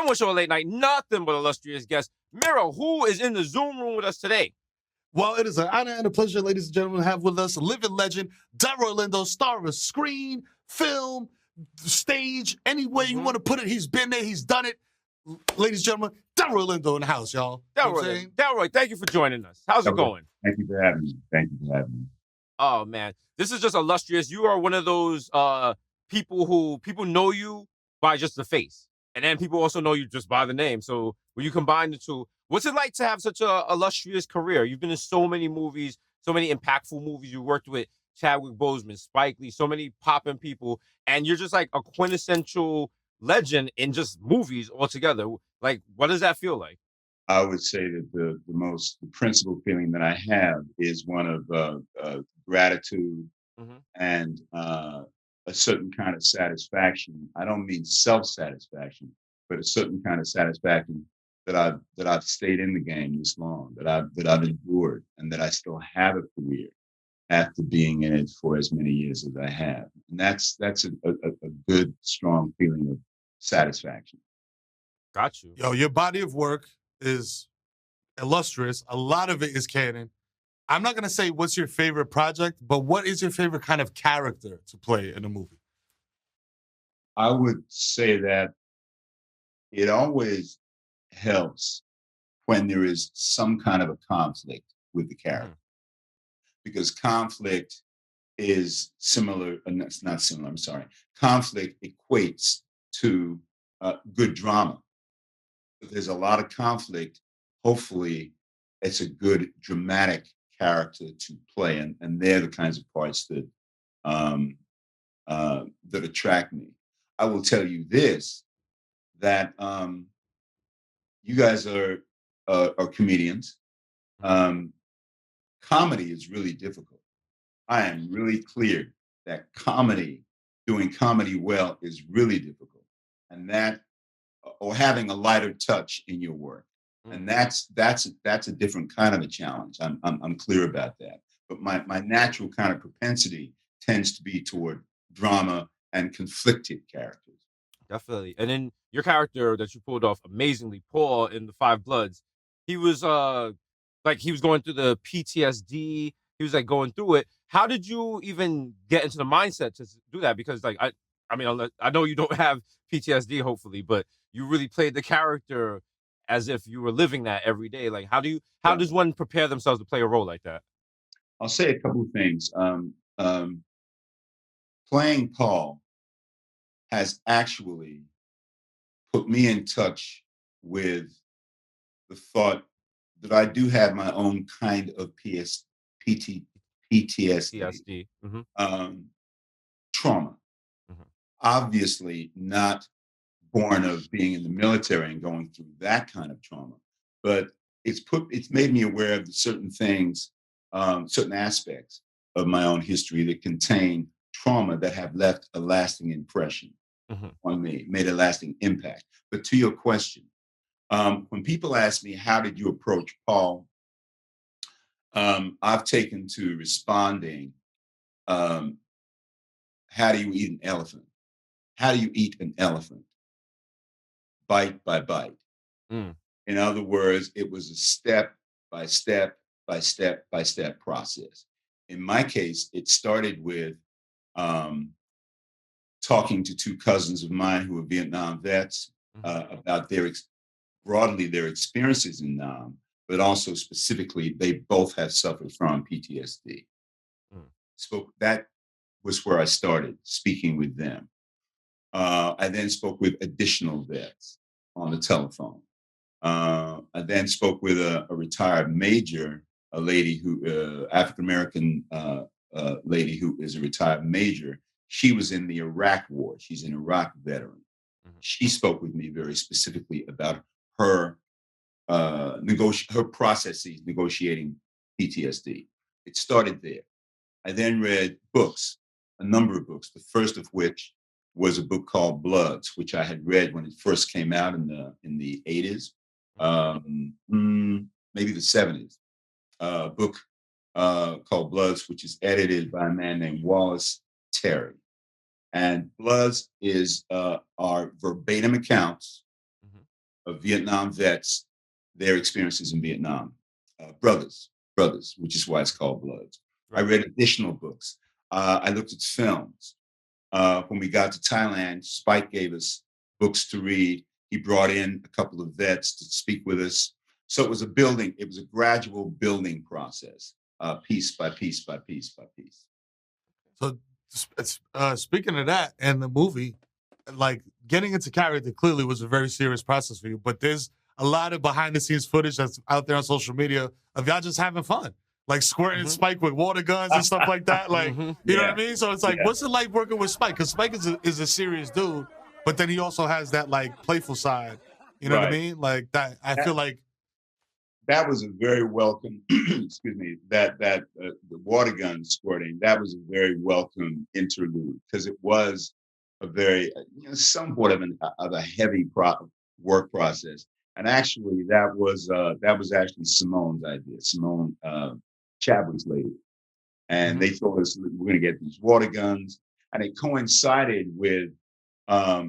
one show late night, nothing but illustrious guests. Mero, who is in the Zoom room with us today? Well, it is an honor and a pleasure, ladies and gentlemen, to have with us a living legend, Delroy Lindo, star of screen, film, stage, any way you want to put it. He's been there, he's done it. Ladies and gentlemen, Delroy Lindo in the house, y'all. Delroy, thank you for joining us. How's it going? Thank you for having me. Oh, man. This is just illustrious. You are one of those people know you by just the face. And then people also know you just by the name. So when you combine the two, what's it like to have such a illustrious career? You've been in so many movies, so many impactful movies. You worked with Chadwick Boseman, Spike Lee, so many popping people. And you're just like a quintessential legend in just movies altogether. Like, what does that feel like? I would say that the principal feeling that I have is one of gratitude and a certain kind of satisfaction. I don't mean self-satisfaction, but a certain kind of satisfaction that I've stayed in the game this long, that I've endured, and that I still have a career after being in it for as many years as I have. And that's a good, strong feeling of satisfaction. Got you. Yo, your body of work is illustrious. A lot of it is canon. I'm not going to say what's your favorite project, but what is your favorite kind of character to play in a movie? I would say that it always helps when there is some kind of a conflict with the character. Because conflict is similar, it's not similar, I'm sorry. Conflict equates to good drama. If there's a lot of conflict, hopefully it's a good dramatic character to play, and they're the kinds of parts that that attract me. I will tell you this, that you guys are comedians. Comedy is really difficult. I am really clear that doing comedy well is really difficult, and that, or having a lighter touch in your work. And that's a different kind of a challenge. I'm clear about that. But my natural kind of propensity tends to be toward drama and conflicted characters. Definitely. And then your character that you pulled off amazingly, Paul in The Five Bloods, he was he was going through the PTSD. He was like going through it. How did you even get into the mindset to do that? Because I mean, I know you don't have PTSD, hopefully, but you really played the character as if you were living that every day. Like, how does one prepare themselves to play a role like that? I'll say a couple of things. Playing Paul has actually put me in touch with the thought that I do have my own kind of PTSD. Trauma. Obviously not born of being in the military and going through that kind of trauma, but it's made me aware of certain things, certain aspects of my own history that contain trauma that have left a lasting impression on me, made a lasting impact. But to your question, when people ask me, how did you approach Paul? I've taken to responding, how do you eat an elephant? How do you eat an elephant? Bite by bite. In other words, it was a step by step by step by step process. In my case, it started with talking to two cousins of mine who were Vietnam vets about broadly their experiences in Nam, but also specifically, they both had suffered from PTSD. That was where I started speaking with them. I then spoke with additional vets on the telephone. I then spoke with a retired major, a lady who, African-American lady who is a retired major. She was in the Iraq War. She's an Iraq veteran. She spoke with me very specifically about her her processes negotiating PTSD. It started there. I then read books, a number of books, the first of which was a book called Bloods, which I had read when it first came out in the 80s, maybe the 70s. A book called Bloods, which is edited by a man named Wallace Terry. And Bloods are verbatim accounts of Vietnam vets, their experiences in Vietnam. Brothers, which is why it's called Bloods. I Right. read additional books. I looked at films. When we got to Thailand, Spike gave us books to read. He brought in a couple of vets to speak with us. So it was a gradual building process, piece by piece by piece by piece. So, speaking of that and the movie, like getting into character clearly was a very serious process for you. But there's a lot of behind the scenes footage that's out there on social media of y'all just having fun, like squirting Spike with water guns and stuff like that. Like, you know what I mean? So it's like, what's it like working with Spike? Because Spike is a serious dude, but then he also has that like playful side. You know what I mean? Like that. I feel like that was a very welcome. Excuse me. The water gun squirting. That was a very welcome interlude because it was a very somewhat of a heavy work process. And actually, that was actually Simone's idea. Simone Chadwick's lady, and they told us we're going to get these water guns, and it coincided with a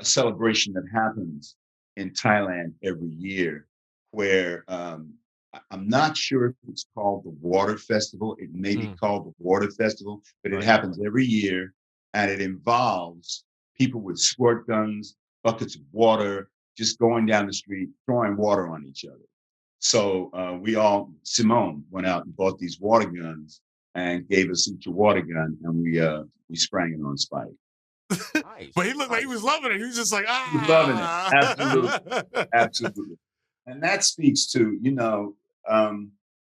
celebration that happens in Thailand every year, where I'm not sure if it's called the Water Festival. It may be called the Water Festival, but it happens every year, and it involves people with squirt guns, buckets of water, just going down the street, throwing water on each other. So Simone went out and bought these water guns and gave us each a water gun, and we sprang it on Spike. Nice. But he looked like he was loving it. He was just like, He was loving it. Absolutely. Absolutely. And that speaks to,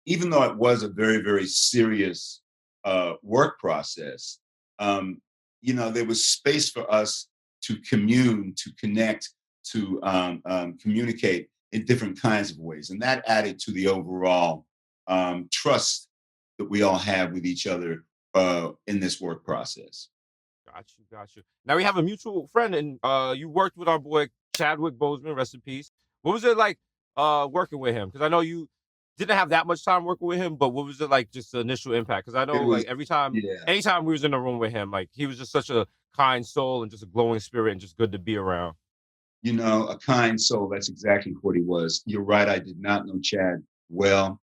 even though it was a very, very serious work process, there was space for us to commune, to connect, to communicate in different kinds of ways. And that added to the overall trust that we all have with each other in this work process. Got you. Now we have a mutual friend, and you worked with our boy Chadwick Boseman, rest in peace. What was it like working with him? Because I know you didn't have that much time working with him, but what was it like, just the initial impact? Because I know like anytime we was in the room with him, like he was just such a kind soul and just a glowing spirit and just good to be around. A kind soul, that's exactly what he was. You're right, I did not know Chad well,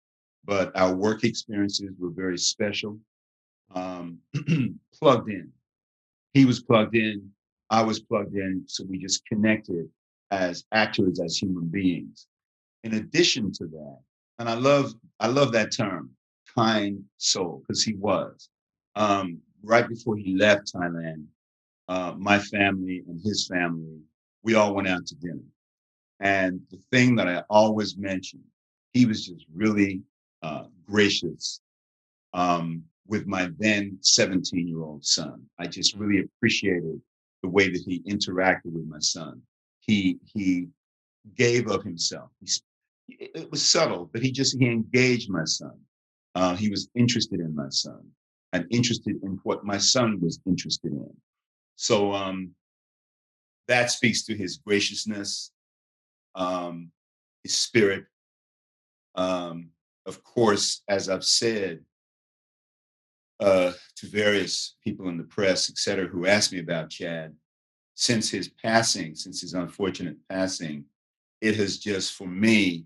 but our work experiences were very special. Plugged in. He was plugged in, I was plugged in, so we just connected as actors, as human beings. In addition to that, and I love that term, kind soul, because he was. Right before he left Thailand, my family and his family, we all went out to dinner. And the thing that I always mention, he was just really gracious with my then 17-year-old son. I just really appreciated the way that he interacted with my son. He gave of himself. It was subtle, but he engaged my son. He was interested in my son and interested in what my son was interested in. So that speaks to his graciousness, his spirit. Of course, as I've said, to various people in the press, et cetera, who asked me about Chad, since his unfortunate passing, it has just, for me,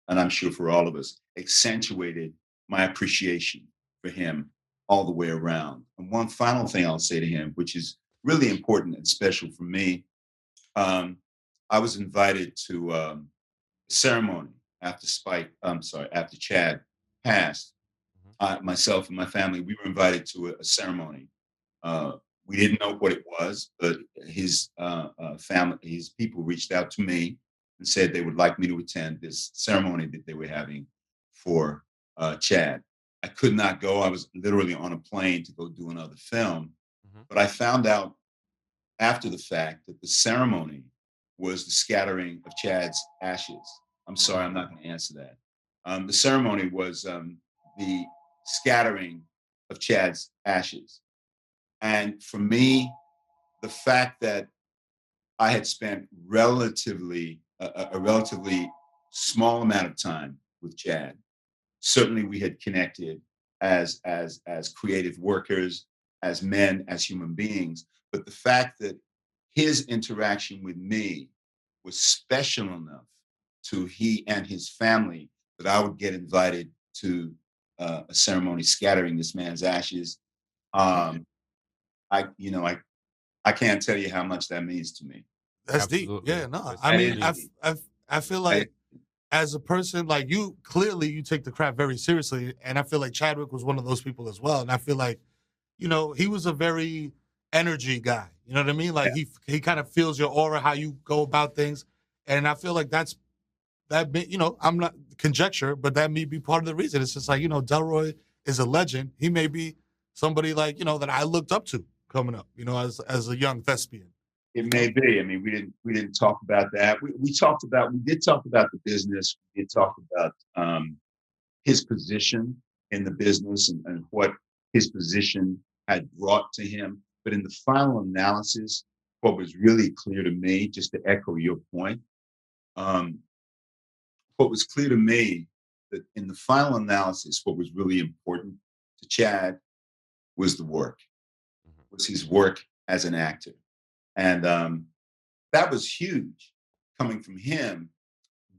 and I'm sure for all of us, accentuated my appreciation for him all the way around. And one final thing I'll say to him, which is really important and special for me, I was invited to a ceremony after Chad passed. Myself and my family, we were invited to a ceremony. We didn't know what it was, but his family, his people reached out to me and said they would like me to attend this ceremony that they were having for Chad. I could not go. I was literally on a plane to go do another film. But I found out after the fact that the ceremony was the scattering of Chad's ashes. I'm sorry, I'm not going to answer that. The ceremony was the scattering of Chad's ashes. And for me, the fact that I had spent a relatively small amount of time with Chad, certainly we had connected as creative workers, as men, as human beings. But the fact that his interaction with me was special enough to he and his family that I would get invited to a ceremony scattering this man's ashes. I, you know, I can't tell you how much that means to me. That's deep. Absolutely. Yeah, no. That's I That mean, is deep. I feel like as a person, like you, clearly you take the craft very seriously, and I feel like Chadwick was one of those people as well. And I feel like, you know, he was a very energy guy. You know what I mean? Like he kind of feels your aura, how you go about things, and I feel like that. You know, I'm not conjecture, but that may be part of the reason. It's just like, you know, Delroy is a legend. He may be somebody like, you know, that I looked up to coming up, you know, as a young thespian. It may be. I mean, we didn't talk about that. We did talk about the business. We did talk about his position in the business and what his position had brought to him. But in the final analysis, what was really clear to me, just to echo your point, what was clear to me that in the final analysis, what was really important to Chad was the work, was his work as an actor. And that was huge coming from him,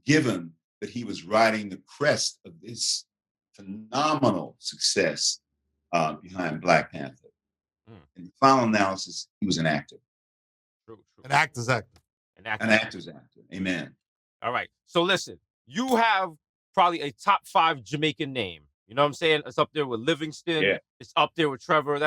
given that he was riding the crest of this phenomenal success behind Black Panther. In the final analysis, he was an actor. True. An actor's actor. An actor. An actor's actor. Amen. All right. So listen, you have probably a top 5 Jamaican name. You know what I'm saying? It's up there with Livingston. Yeah. It's up there with Trevor.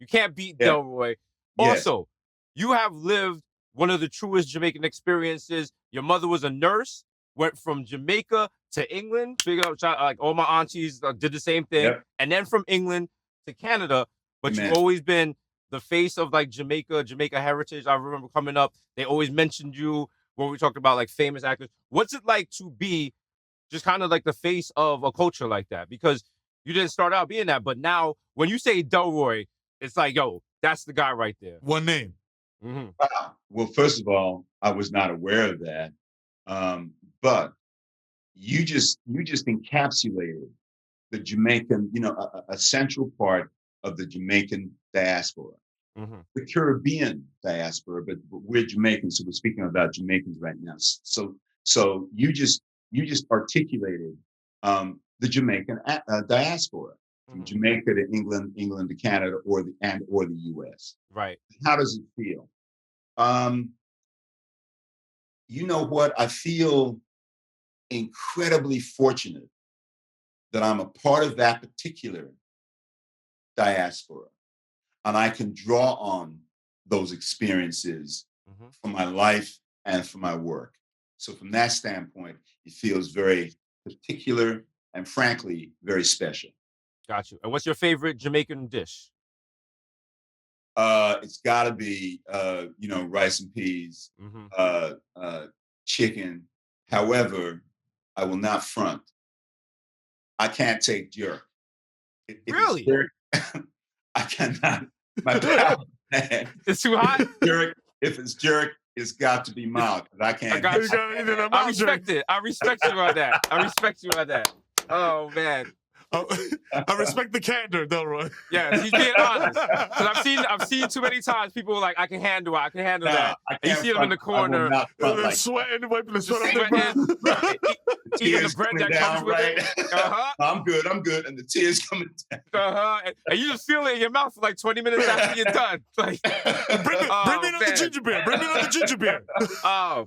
You can't beat Yeah. Delroy. Yes. Also, you have lived one of the truest Jamaican experiences. Your mother was a nurse, went from Jamaica to England. Big up, like all my aunties did the same thing. Yep. And then from England to Canada. But Amen. you've always been the face of like Jamaica heritage. I remember coming up, they always mentioned you when we talked about like famous actors. What's it like to be just kind of like the face of a culture like that? Because you didn't start out being that, but now when you say Delroy, it's like, yo, that's the guy right there. One name. Mm-hmm. Wow. Well, first of all, I was not aware of that. But you just encapsulated the Jamaican, you know, a central part of the Jamaican diaspora, the Caribbean diaspora, but we're Jamaicans, so we're speaking about Jamaicans right now. So you just articulated the Jamaican diaspora, from Jamaica to England, England to Canada, or the U.S. Right. How does it feel? You know what? I feel incredibly fortunate that I'm a part of that particular diaspora, and I can draw on those experiences for my life and for my work. So from that standpoint, it feels very particular and frankly, very special. Got you. And what's your favorite Jamaican dish? It's gotta be, you know, rice and peas, chicken. However, I will not front. I can't take jerk. If it's Really? jerk, I cannot. My palate, It's too hot? if it's jerk, it's got to be mild. 'Cause I can't. I respect it. I respect you on that. Oh man. I respect the candor, Delroy. Yeah, he's being honest. Because I've seen too many times people were like, I can handle that. And you see them in the corner, Sweating, wiping the sweat off their sweating, brow. eating the bread that comes with it. I'm good. And the tears coming down. And you just feel it in your mouth for like 20 minutes after you're done. Like, bring me another ginger beer. Bring me another ginger beer. Oh.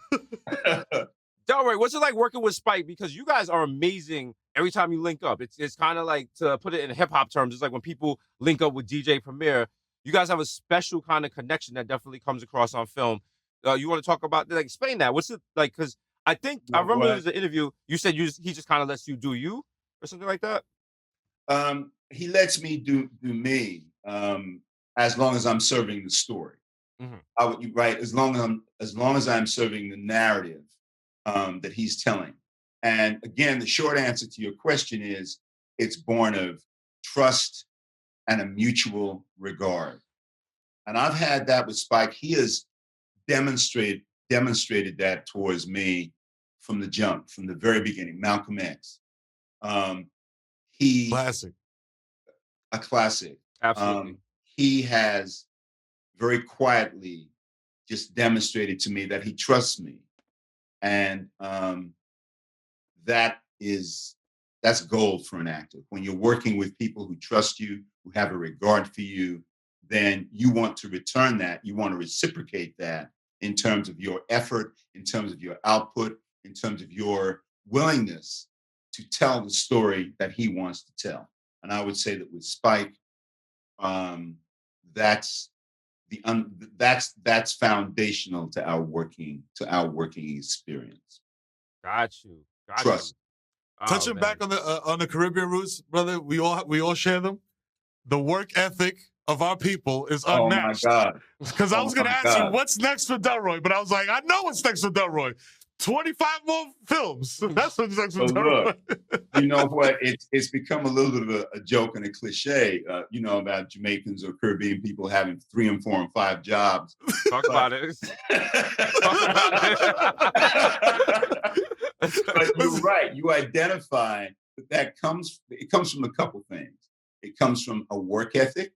Delroy, what's it like working with Spike? Because you guys are amazing every time you link up. It's kind of like, to put it in hip hop terms, it's like when people link up with DJ Premier, you guys have a special kind of connection that definitely comes across on film. You want to talk about, like, explain that? What's it like? Because I think, I remember there was an interview, you said he just kind of lets you do you or something like that? He lets me do me as long as I'm serving the story. As long as I'm serving the narrative that he's telling. And again, the short answer to your question is it's born of trust and a mutual regard. And I've had that with Spike. He has demonstrated that towards me from the jump, from the very beginning. Malcolm X. Classic. A classic. Absolutely. He has very quietly just demonstrated to me that he trusts me. And that's gold for an actor. When you're working with people who trust you, who have a regard for you, then you want to return that. You want to reciprocate that in terms of your effort, in terms of your output, in terms of your willingness to tell the story that he wants to tell. And I would say that with Spike, that's that's foundational to our working experience. Got you. Trust. Touching back on the Caribbean roots, brother, we all share them. The work ethic of our people is unmatched. Oh my God! Because I was going to ask you what's next for Delroy, but I was like, I know what's next for Delroy. 25 more films. That's what's next for Delroy. Look, you know what? It's become a little bit of a joke and a cliche, about Jamaicans or Caribbean people having 3 and 4 and 5 jobs. Talk about it. Talk about it. But you're right. You identify that it comes from a couple things. It comes from a work ethic,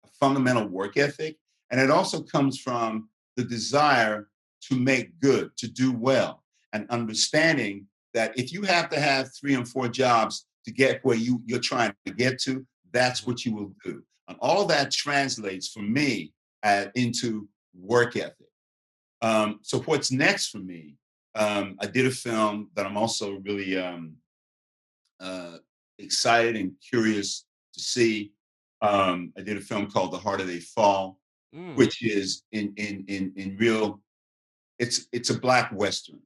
a fundamental work ethic, and it also comes from the desire to make good, to do well, and understanding that if you have to have 3 and 4 jobs to get where you're trying to get to, that's what you will do. And all of that translates for me into work ethic. So what's next for me? I did a film that I'm also really excited and curious to see. I did a film called The Harder They Fall, which is in real. It's a Black Western.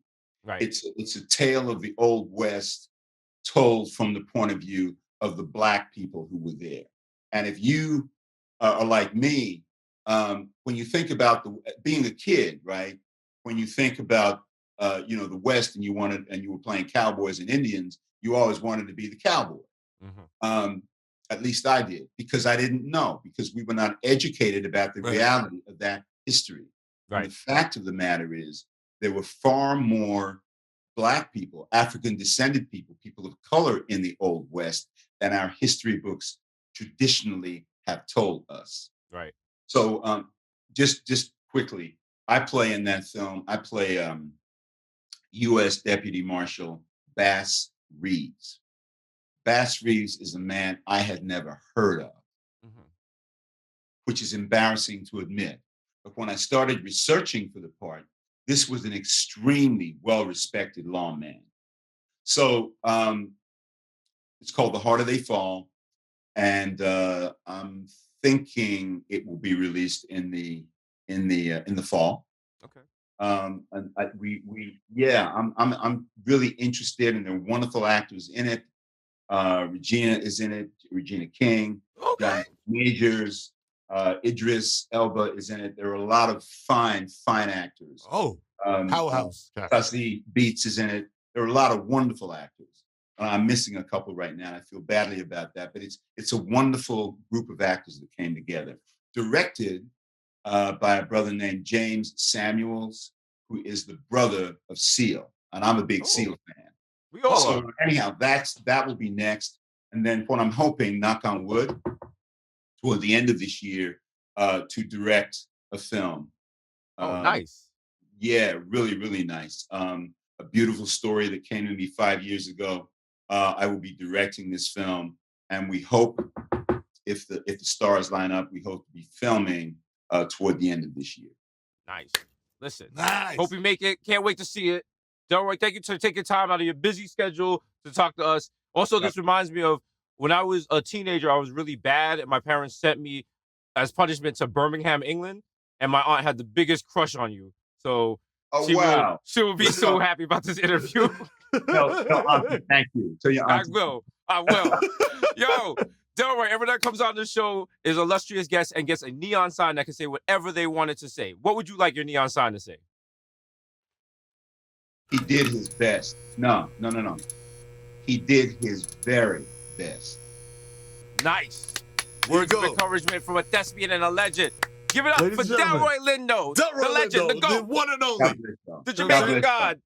Right. It's a tale of the Old West told from the point of view of the Black people who were there. And if you are like me, when you think about being a kid, right? When you think about the West and you were playing cowboys and Indians, you always wanted to be the cowboy. Mm-hmm. At least I did, because I didn't know, because we were not educated about the reality of that history. Right. And the fact of the matter is, there were far more Black people, African descended people, people of color in the Old West than our history books traditionally have told us. Right. So just quickly, I play in that film. I play U.S. Deputy Marshal Bass Reeves. Bass Reeves is a man I had never heard of, which is embarrassing to admit. But when I started researching for the part, this was an extremely well-respected lawman. So it's called The Harder They Fall, and I'm thinking it will be released in the fall. Okay. And I'm really interested, and there are wonderful actors in it. Regina is in it. Regina King, okay. Majors, Idris Elba is in it. There are a lot of fine actors. Oh, powerhouse. Zazie Beetz is in it. There are a lot of wonderful actors. I'm missing a couple right now. I feel badly about that, but it's a wonderful group of actors that came together. Directed by a brother named James Samuels, who is the brother of Seal, and I'm a big Seal fan. We all so are. Anyhow, that will be next, and then what I'm hoping, knock on wood, toward the end of this year, to direct a film. Nice. Yeah, really, really nice. A beautiful story that came to me 5 years ago. I will be directing this film, and we hope, if the stars line up, we hope to be filming toward the end of this year. Nice. Listen, hope you make it. Can't wait to see it. Delroy, thank you for taking time out of your busy schedule to talk to us. Also, this reminds me of when I was a teenager, I was really bad, and my parents sent me as punishment to Birmingham, England, and my aunt had the biggest crush on you. So she will be so happy about this interview. No, thank you. So I will. Yo, Delroy, everyone that comes on the show is an illustrious guest and gets a neon sign that can say whatever they wanted to say. What would you like your neon sign to say? He did his best. No. He did his very best. Nice. Words of encouragement from a thespian and a legend. Give it up for Delroy Lindo, the legend, the GOAT, the one and only, the Jamaican God.